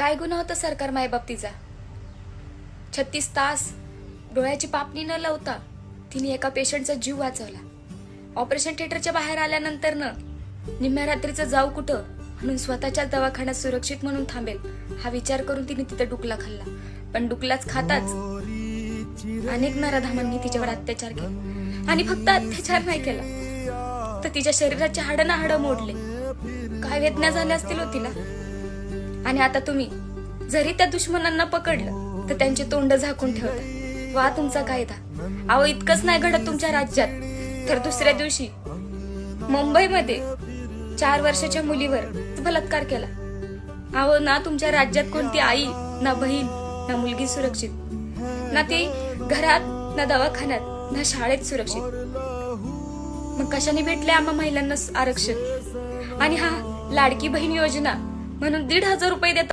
काय गुन्हा होता सरकार मायबाप तिचा? 36 तास डोळ्याची पापणी न लावता तिने एका पेशंटचा जीव वाचवला. ऑपरेशन थिएटरच्या बाहेर आल्यानंतर निम्म्या रात्रीचं जाऊ कुठं म्हणून स्वतःच्या दवाखान्यात सुरक्षित म्हणून थांबेल हा विचार करून तिने तिथे डुकला खाल्ला. पण डुकलाच खाताच अनेक नराधामांनी तिच्यावर अत्याचार केला. आणि फक्त अत्याचार नाही केला तर तिच्या शरीराची हाडं ना हाडं मोडले. काय वेदना झाल्या असतील हो तिला. आणि आता तुम्ही जरी त्या दुश्मनांना पकडलं तर त्यांचे तोंड झाकून ठेवता. वा तुमचा कायदा. अहो इतकंच नाही घडत तुमच्या राज्यात तर दुसऱ्या दिवशी मुंबईमध्ये 4 वर्षाच्या मुलीवर बलात्कार केला. अहो ना तुमच्या राज्यात कोणती आई ना बहीण ना मुलगी सुरक्षित, ना ती घरात ना दवाखान्यात ना शाळेत सुरक्षित. मग कशाने भेटले आम्हा महिलांना आरक्षण? आणि हा लाडकी बहीण योजना म्हणून 1,500 रुपये देतात.